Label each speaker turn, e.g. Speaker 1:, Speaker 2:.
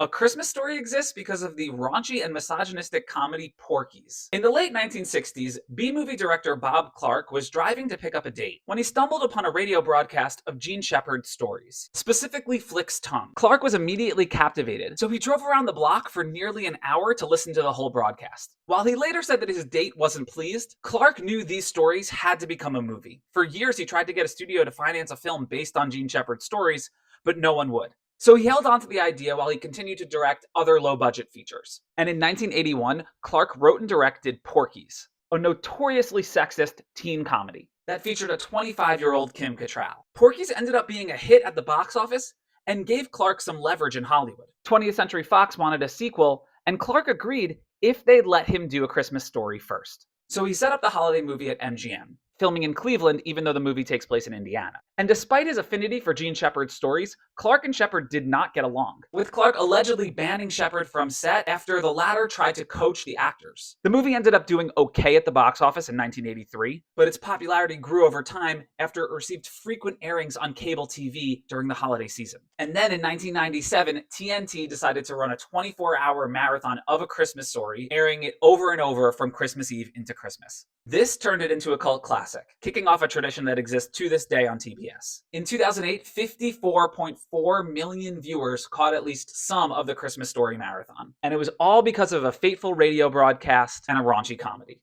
Speaker 1: A Christmas Story exists because of the raunchy and misogynistic comedy Porky's. In the late 1960s, B-movie director Bob Clark was driving to pick up a date when he stumbled upon a radio broadcast of Gene Shepard's stories, specifically Flick's Tongue. Clark was immediately captivated, so he drove around the block for nearly an hour to listen to the whole broadcast. While he later said that his date wasn't pleased, Clark knew these stories had to become a movie. For years, he tried to get a studio to finance a film based on Gene Shepard's stories, but no one would. So he held on to the idea while he continued to direct other low-budget features. And in 1981, Clark wrote and directed Porky's, a notoriously sexist teen comedy that featured a 25-year-old Kim Cattrall. Porky's ended up being a hit at the box office and gave Clark some leverage in Hollywood. 20th Century Fox wanted a sequel, and Clark agreed if they'd let him do A Christmas Story first. So he set up the holiday movie at MGM, filming in Cleveland even though the movie takes place in Indiana. And despite his affinity for Gene Shepard's stories, Clark and Shepard did not get along, with Clark allegedly banning Shepard from set after the latter tried to coach the actors. The movie ended up doing okay at the box office in 1983, but its popularity grew over time after it received frequent airings on cable TV during the holiday season. And then in 1997, TNT decided to run a 24-hour marathon of A Christmas Story, airing it over and over from Christmas Eve into Christmas. This turned it into a cult classic, kicking off a tradition that exists to this day on TBS. In 2008, 54.4 million viewers caught at least some of the Christmas Story marathon. And it was all because of a fateful radio broadcast and a raunchy comedy.